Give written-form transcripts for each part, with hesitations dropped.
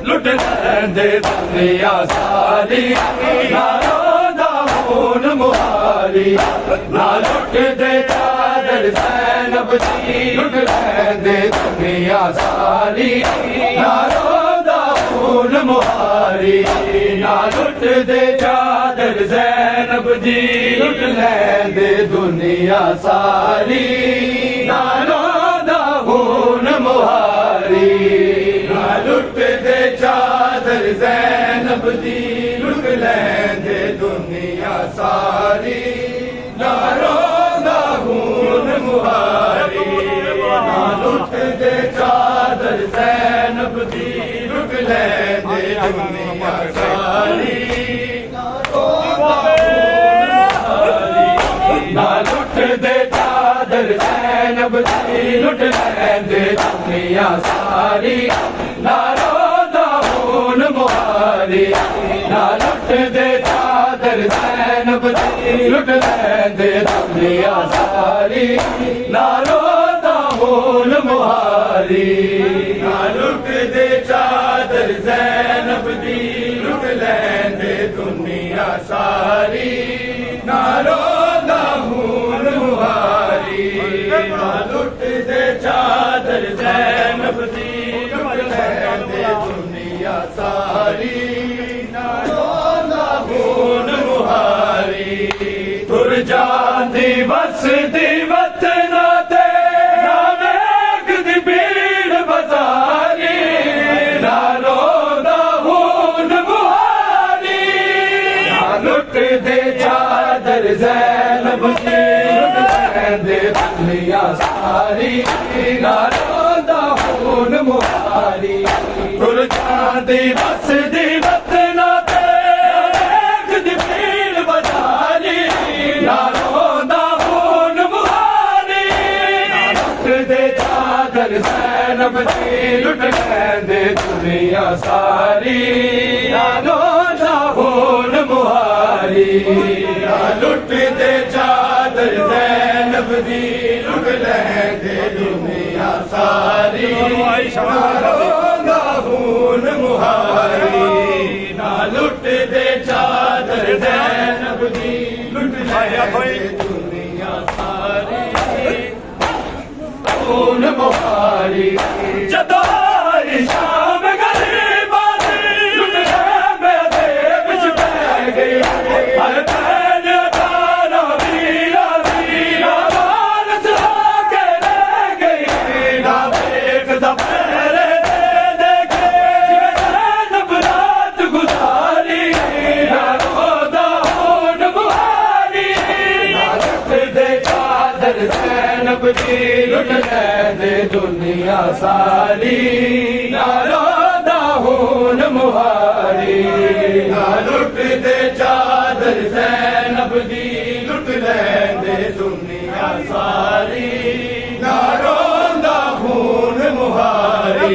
लुट दे दुनिया सारी ना खून मुहारी ना लुट दे चादर ज़ैनब जी लुट दे दुनिया सारी ना खून मुहारी ना लुट दे चादर ज़ैनब जी लुट दे दुनिया सारी ना खून मुहारी लुट दे चादर ज़ैनब दी लुट दे दुनिया सारी ना खून मुहारी ना लुट दे चादर ज़ैनब दी लुट दे दुनिया सारी ना लुट दे चादर ज़ैनब दी लुट दे दुनिया सारी ना खून मुहारी ना लुट दे चादर ज़ैनब दी लुट दे दुनिया सारी ना खून मुहारी ना लुट दे चादर ज़ैनब दी लुट दे दुनिया सारी ना खून मुहारी ना लुट दे चादर ज़ैनब दी लुट दे दुनिया सारी ना खून मुहारी तुर जांदी बस दी वतना ते ना वेख दी भीड़ बाज़ारी ना रोंदा खून मुहारी ना लुट दे चादर ज़ैनब दी लुट दे दुनिया सारी ना रोंदा खून मुहारी तुर जांदी बस दी वतना ते वेख दी भीड़ बाज़ारी ना रोंदा खून मुहारी ना लुट दे चादर ज़ैनब दी लुट दे दुनिया सारी ना रोंदा खून मुहारी ना लुट दे चादर ज़ैनब दी लुट दे दुनिया सारी ना खून मुहारी ना लुट दे चादर ज़ैनब दी लुट दे दुनिया सारी खून मुहारी जदों आई शाम गरीबा दी लुट दे बिच पै गई हर पैन तारा वीरा वीरा मानस होके रह गई ना देख दा पैरे देखे ज़ैनब रात गुजारी ना रोंदा खून मुहारी ना लुट दे चादर ज़ैनब दी लुट दे दुनिया सारी ना रोंदा खून मुहारी ना लुट दे चादर ज़ैनब दी लुट दे दुनिया सारी ना रोंदा खून मुहारी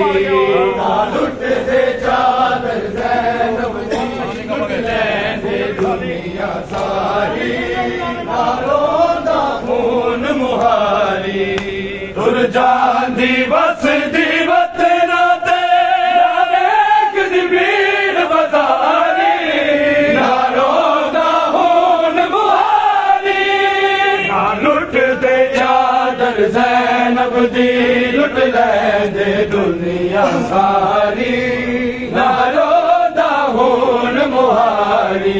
ना लुट दे चादर ज़ैनब दी लुट दे दुनिया सारी ना रोंदा खून मुहारी तुर जांदी बस दी वतना ते वेख दी भीड़ बाज़ारी ना रोंदा खून मुहारी ना लुट दे चादर ज़ैनब दी लुट दे दुनिया सारी ना रोंदा खून मुहारी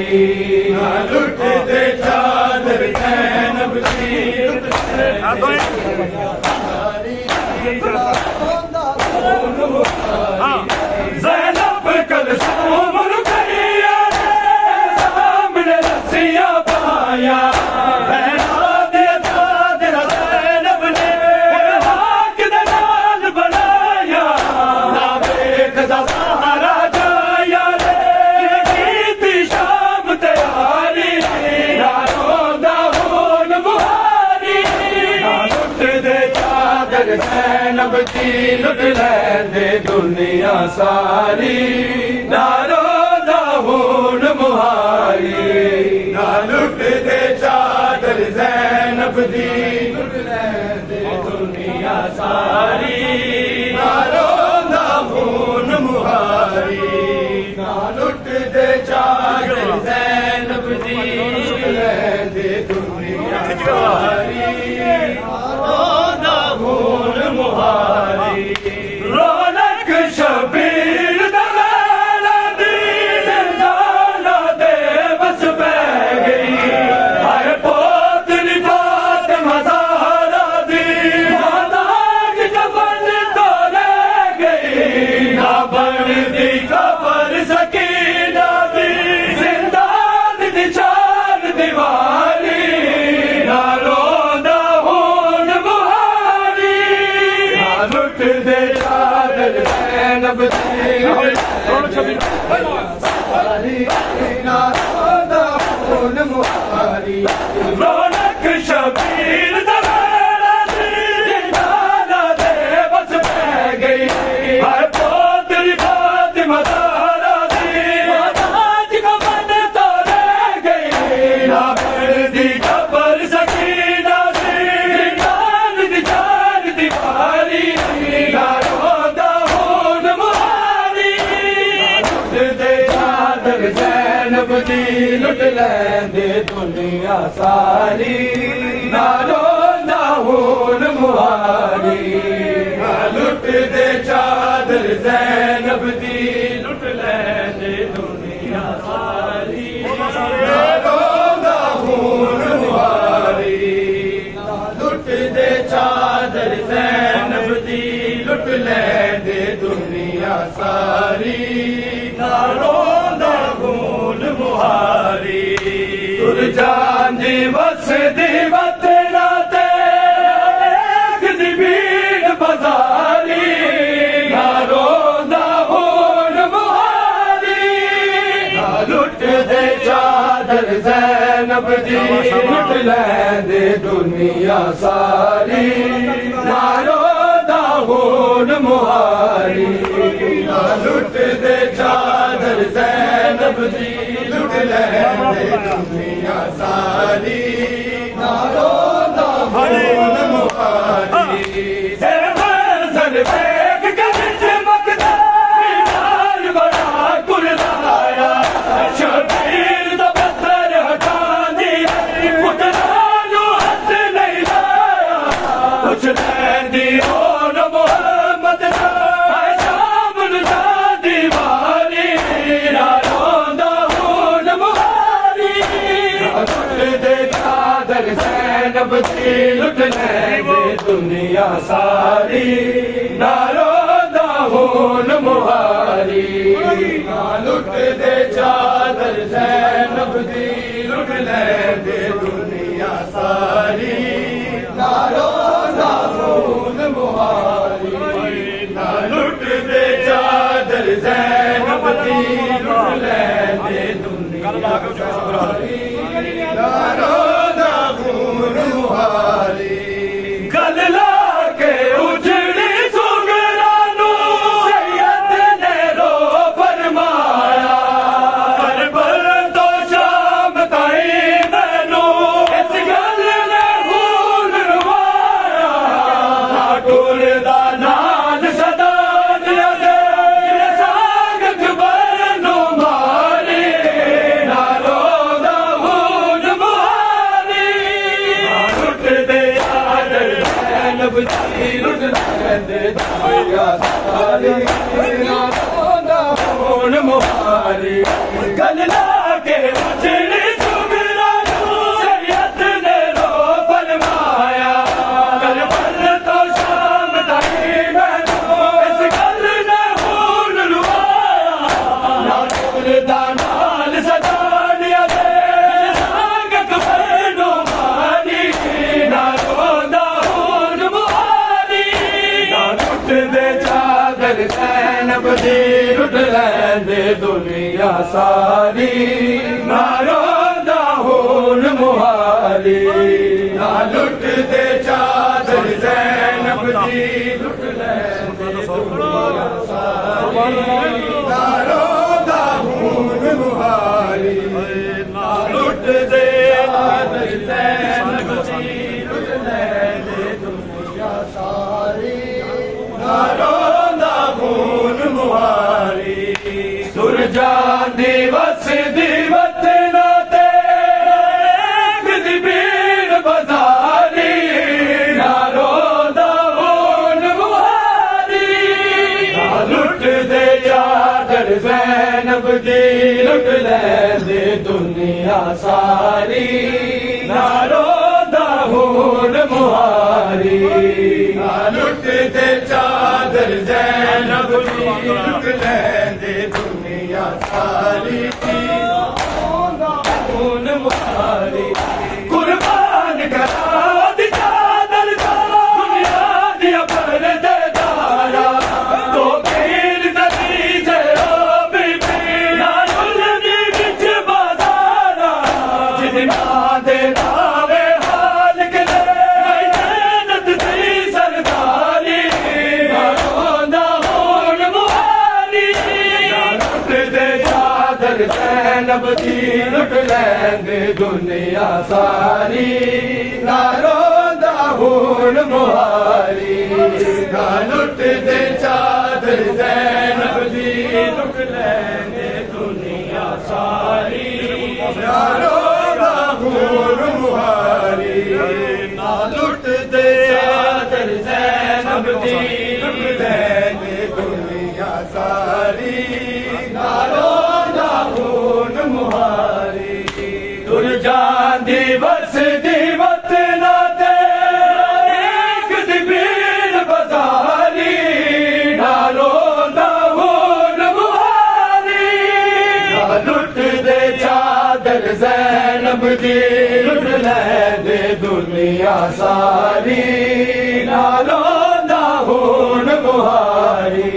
ना लुट दे चादर ज़ैनब दी लुट ज़ैनब कलसूम रुकैया सामने रस्सियां पाया ज़ैनब ने हाक दे नाल बनाया ना देखदा सारा जाया कीती शाम तैयारी ना रोंदा हुन मुहारी ना लुट दे चादर ज़ैनब दी लुट लैंदे दुनिया सारी ना रोंदा हुन मुहारी ना लुट दे चादर ज़ैनब दी लुट लैंदे दुनिया सारी ना रोंदा हुन मुहारी ना लुट दे चादर ज़ैनब दी लुट लैंदे दुनिया सारी ना रोंदा हुन मुहारी रौनक शबीर दलाला दी ज़िंदाना दे बस बह गई हर पोतरी फातिमा ज़हरा दी माताज कफन तो रह गई ना बनदी कबर सकीना दी ज़िंदान दी चार दीवारी ना रोंदा हुन मुहारी ना लुट दे चादर ज़ैनब दी ना रोंदा हुन मुहारी रौनक शबीर दलाला दी ज़िंदाना दे बस बह गई हर पोतरी फातिमा ज़हरा दी माताज कफन तो रह गई ना बनदी कबर सकीना दी ज़िंदान दी चार दीवारी ना रोंदा हुन मुहारी लुट दे चादर ज़ैनब दी लुट लैंदे दुनिया सारी ना रोंदा हुन मुहारी ना लुट दे चादर ज़ैनब दी लुट लैंदे दुनिया सारी ना रोंदा हुन मुहारी ना लुट दे चादर ज़ैनब दी लुट लैंदे दुनिया सारी ना रोंदा हुन मुहारी तुर जांदी वसदी वतना ते देखदी भीड़ बाज़ारी ना रोंदा हुन मुहारी ना लुट दे चादर ज़ैनब दी लुट लैंदे दुनिया सारी ना रोंदा हुन मुहारी ना लुट दे चादर ज़ैनब दी लुट लैंदे दुनिया सारी ना रोंदा हुन मुहारी ज़र बेग के चमकदा मीनार बड़ा कुरलाया शबीर दा पत्थर हटांदी पुत्तरा नू हथ नहीं लाया पुछ लैंदी हुन मुहम्मद दा शाम नू दी वारी ना रोंदा हुन मुहारी ना लुट दे चादर ज़ैनब दी लुट लैंदे दुनिया सारी ना रोंदा हुन मुहारी ना लुट दे चादर ज़ैनब दी लुट लैंदे दुनिया सारी ना रोंदा हुन मुहारी ना लुट दे चादर ज़ैनब दी लुट लैंदे दुनिया सारी ना रोंदा हुन मुहारी गल ला के उजड़ी सुगरा नू सैयद ने रो फरमाया करबल तो शाम ताई मैनू इस गल ने खून रवाया टुरदा नाल सदा दिया दे साग अकबर नू मारी ना रोंदा हुन मुहारी ना लुट दे चादर ज़ैनब दी लुट लैंदे दुनिया सारी ना रोंदा हुन मुहारी गल ला के उजड़ी सुगरा नू सैयद ने रो फरमाया सारी ना रोंदा हुन मुहारी ना लुट दे चादर ज़ैनब दी लुट लैंदे दुनिया सारी ना रोंदा हुन मुहारी ना लुट दे चादर ज़ैनब दी लुट लैंदे दुनिया सारी ना रोंदा हुन मुहारी सुर जांदी वसदी वतना ते गदी बीर बाजारी ना रोंदा हुन मुहारी ना लुट दे चादर ज़ैनब दी लुट लैंदे दुनिया सारी ना रोंदा हुन मुहारी ना लुट दे चादर ज़ैनब दी लुट लैंदे दुनिया सारी हुन मुहारी कुर्बान करा दी चादर दा दुनिया दिया परदेदारा तो पीर तदी जयो बीबी ना रुलदी विच बाजारा जिन्ना दे नावे हाल कदे जन्नत दी सरदारी ना रोंदा हुन मुहारी ना लुट दे चादर ज़ैनब दी लुट लैंदे दुनिया सारी ना रोंदा हुन मुहारी ना लुट दे चादर ज़ैनब दी लुट लैंदे दुनिया सारी ना रोंदा हुन मुहारी ना लुट दे चादर ज़ैनब दी लुट लैंदे दुनिया सारी ना रोंदा हुन मुहारी तुर जांदी वसदी वतना ते गदी बीर बाजारी ना रोंदा हुन मुहारी ना लुट दे चादर ज़ैनब दी लुट लैंदे दुनिया सारी ना रोंदा हुन मुहारी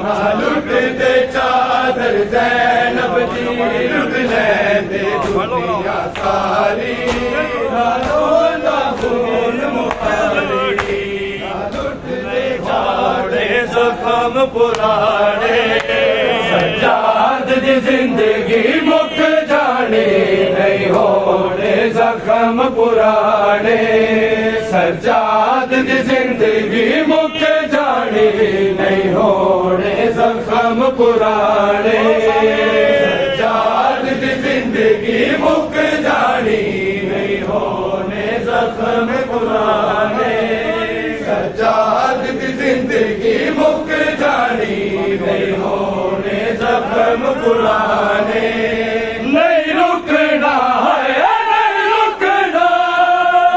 ना लुट दे चादर ज़ैनब दी लुट लैंदे दुनिया सारी ना रोंदा हुन मुहारी ना लुट दे जाड़े ज़ख्म पुराने सज्जाद दी जिंदगी मुक जाने नहीं होने ज़ख्म पुराने सज्जाद दी जिंदगी मुक जाने नहीं होने ज़ख्म पुराने सज्जाद दी जिंदगी मुक जानी नहीं होने ज़ख्म पुराने सज्जाद दी जिंदगी मुक जानी नहीं होने ज़ख्म पुराने नहीं रुकना है नहीं रुकना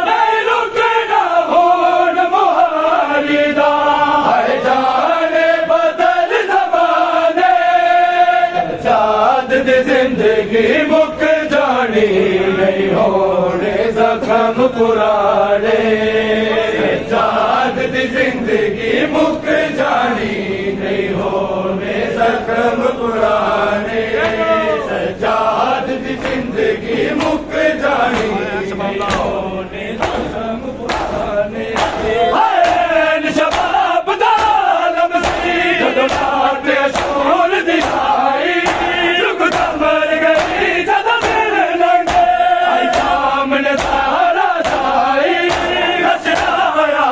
नहीं रुकना हुन मुहारी दा है जाने बदल ज़माने सज्जाद दी जिंदगी मुक जानी नहीं होने ज़ख्म पुराने सज्जाद दी जिंदगी मुक जानी नहीं होने ज़ख्म पुराने सज्जाद दी जिंदगी मुक जानी नहीं होने ज़ख्म पुराने शबाब दा आलम सी जदों रात अशूल दिखाई रुक मर गई जदों दिल लंघे आई सामने सारा साई रचनाया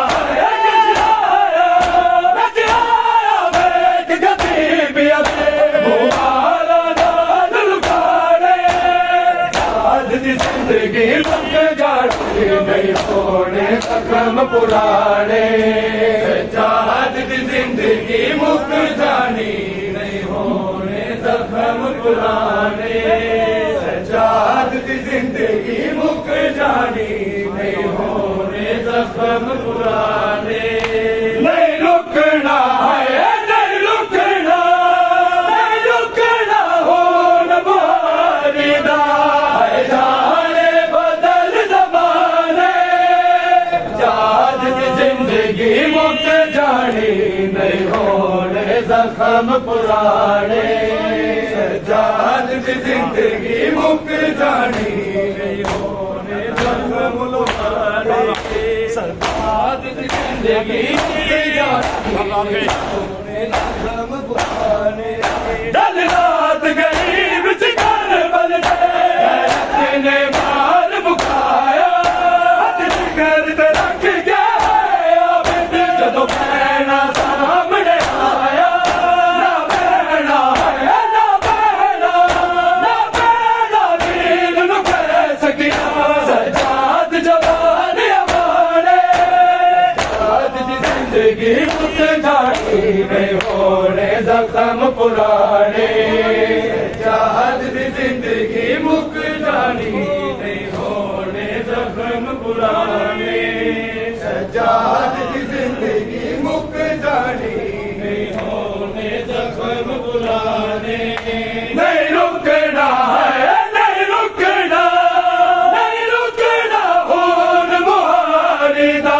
बेट गति भी अबे मुबारा नाल लुकाने आज दी जिंदगी मुक जानी नहीं होने ज़ख्म पुराने सज्जाद दी जिंदगी मुक जानी नहीं होने ज़ख्म पुराने सज्जाद दी जिंदगी मुक जानी नहीं होने ज़ख्म पुराने नहीं रुकना है नहीं रुकना नहीं रुकना हुन मुहारी दा है जाने बदल ज़माने जाद दी जिंदगी मुक जानी नहीं होने ज़ख्म पुराने सजाद दी जिंदगी मुक जानी नहीं होने जख्म पुराने सजाद दी जिंदगी मुक जानी होने जख्म पुराने डल रात गरीब चिकर बल ने मार मुकाया कर रख गया जदों पैना सामने आया ना पैना है ना पैना ना पैना दिल नु कह सकिया सजाद जवान हमारे सजाद दी जिंदगी मुक जानी नहीं होने जख्म पुराने सजाद दी जिंदगी मुक जानी नहीं होने जख्म पुराने सजाद की जिंदगी मुक जानी नहीं होने जख्म पुराने नहीं रुकना है नहीं रुकना नहीं रुकना खून मुहारी दा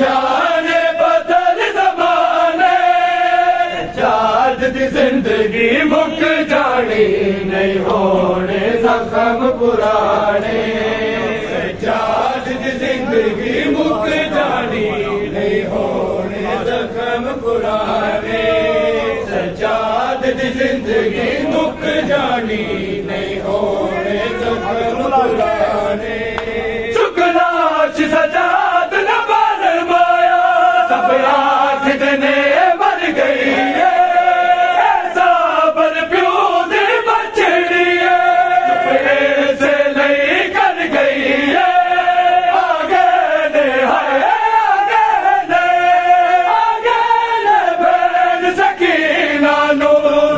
जाने बदल ज़माने सजाद की जिंदगी मुक जानी नहीं होने जख्म पुराने सजाद दी जिंदगी मुक जानी नहीं होने जख्म पुराने सजाद दी जिंदगी मुक जानी नहीं होने जख्म पुराने चुकलाश सजाद न बन माया सब आँख देने मर गई है ऐसा पर प्यो दे बचड़ी है से नहीं कर गई है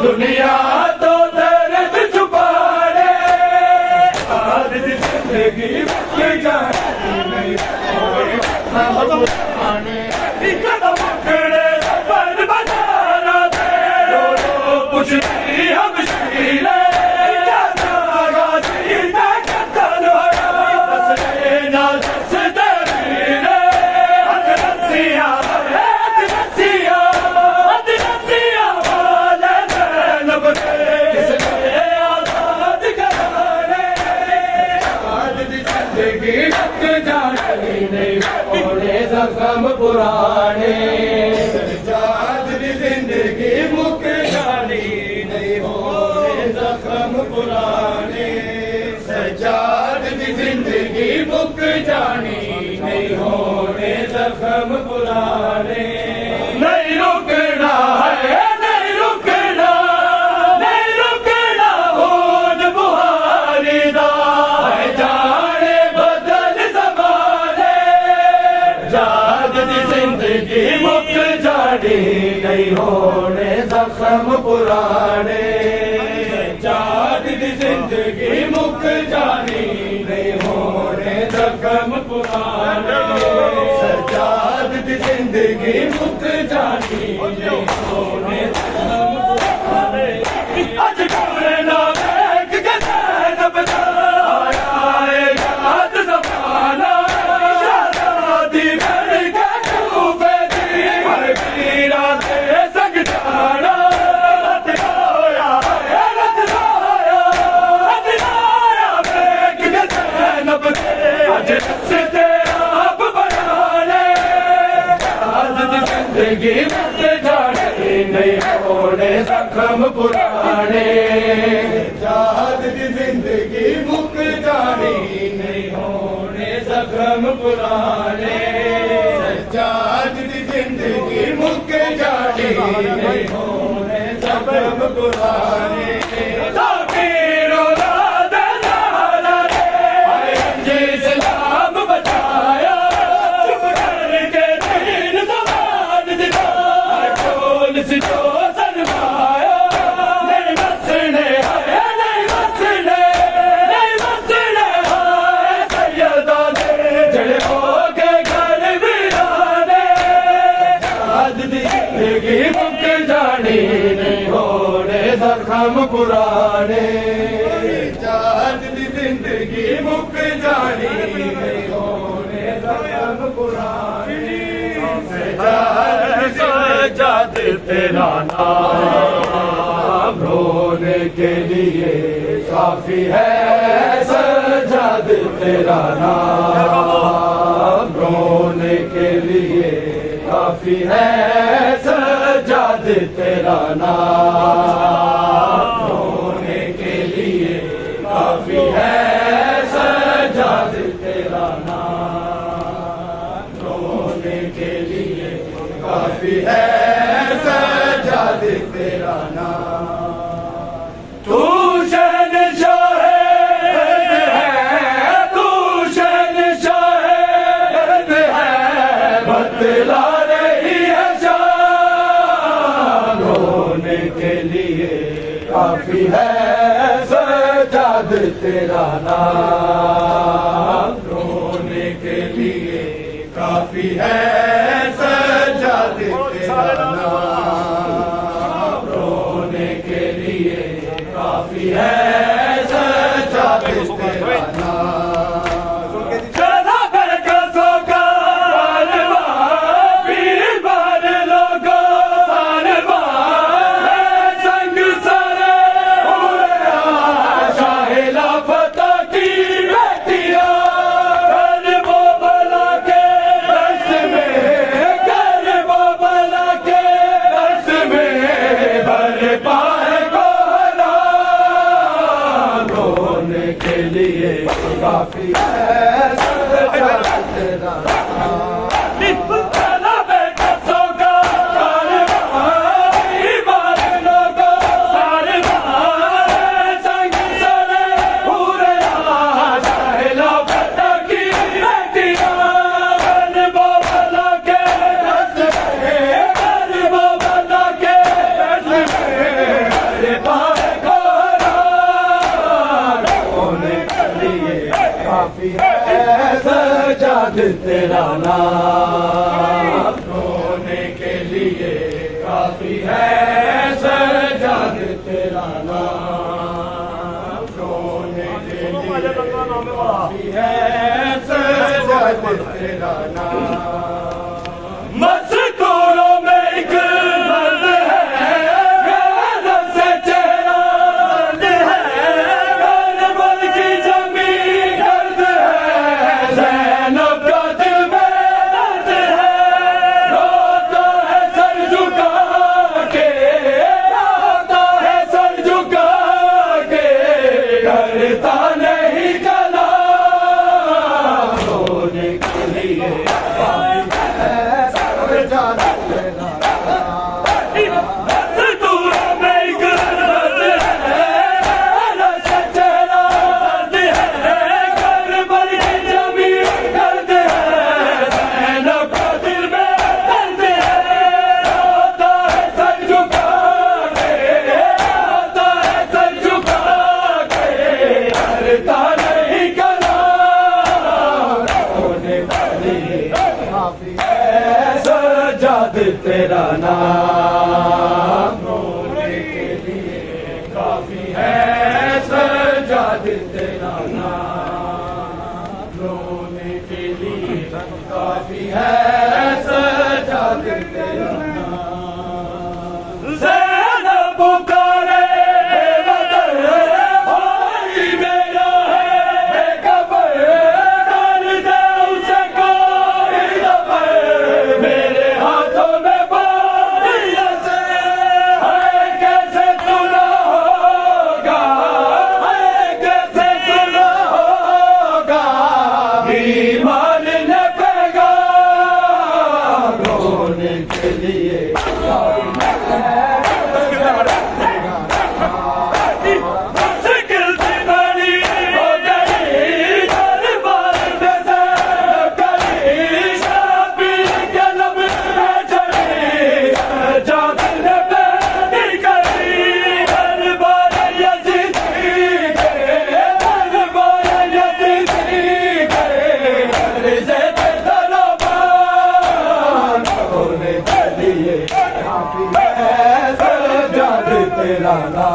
दुनिया तो दर्द छुपाने सजाद दी जिंदगी मुक जानी नहीं होने कदम उठने पर बाजारा थे पुछती हम शीले जख्म पुराने सजाद दी जिंदगी मुक जानी नहीं होने जख्म पुराने सजाद दी जिंदगी मुक जानी नहीं होने जख्म पुराने नहीं रुकना है नहीं रुकना नहीं रुकना खून मुहारी दा जाने बदल ज़माने सजाद दी जिंदगी मुक जानी नहीं होने जख्म पुराने सजाद दी जिंदगी मुक जानी नहीं होने जख्म पुराने सजाद दी जिंदगी मुक जानी नहीं होने जख्म पुराने अज कमरे ना बैठ के ज़ैनब दा आया है याद ज़माना शादी कर के डूबे दी हर पीरा दे संग जाना रत लाया बैठ के ज़ैनब दे अज रस्ते आप बनाने सजाद दी जिंदगी मुक जानी नहीं होने जख्म पुराने सजाद दी जिंदगी मुक जानी नहीं होने जख्म पुराने सजाद दी जिंदगी मुक जानी नहीं होने जख्म पुराने इस्लाम बचाया चुप करके दीन ज़बान दिला ढोल से जो सनमाया नहीं बसने नहीं बसने नहीं बसने सैयदा दे जड़े हो गए घर वीराने सजाद दी जिंदगी मुक जानी नहीं होने जख्म पुराने सजाद दी जिंदगी मुक जानी नहीं होने जख्म पुराने सजाद तेरा नाम रोने के लिए काफी है सजाद तेरा नाम, रोने के लिए काफी है सजाद तेरा नाम, रोने के लिए काफी है सजाद तेरा नाम, रोने के लिए काफी है सजाद तेरा नाम। तू शहंशाह है, तू शहंशाह है, बतला रही है शान, रोने के लिए काफी है सजाद तेरा नाम, रोने के लिए काफी है सजाद तेरा नाम, रोने के लिए काफी है सजाद तेरा नाम। चला बेकसों का कारवां, बीमार लोगों कारवां, संग सारे हुए शाहिला फता की बेटियां, कर वो बला के दस्त में, कर वो बला के दस्त में भर पाए रोने के लिए काफी है सजाद तेरा नाम। चला बेकसों का कारवां, बीमार लोगों कारवां, संग सरे पूरे शाहिला फता की बेटियां, कर वो बला के दस्त में, कर वो बला के दस्त में भर पाए काफी है सजाद तेरा नाम, रोने के लिए काफी है सजाद तेरा नाम, रोने के लिए काफी है सजाद तेरा नाम। मस्तूरों में एक मर्द है, मेहनत से चेहरा दर्द है, करबल की जमीन दर्द है, ज़ैनब का दिल में दर्द है, रोता है सर झुका के, रोता है सर झुका के, करता नहीं कलाम, रोने के लिए काफी है सजाद तेरा नाम। मस्तूरों में एक दर्द है, मेहनत से चेहरा दर्द है, करबल की जमीन दर्द है, ज़ैनब का दिल में दर्द है, रोता है सर झुका के, रोता है सर झुका के, करता नहीं कलाम, रोने के लिए काफी है सजाद तेरा नाम, रोने के लिए काफी है सजाद तेरा नाम, रोने के लिए काफी है सजाद तेरा नाम। ज़ैनब पुकारे बेबदर, भाई मेरा है बेखबर, कर दे उसे कोई खबर, मेरे हाथों में बारियां से, है कैसे सुना होगा, है कैसे सुना होगा, बीमार ने पैगाम, रोने के लिए काफी है सजाद तेरा नाम। मुश्किल से बड़ी हो गई दरबार में से कली, शबीर के लब में चढ़ी, सजाद ने पैदी करी, दरबार यज़ीदी के, दरबार यज़ीदी के, अर्ज़े पे दरबार, रोने के लिए काफी है सजाद तेरा नाम।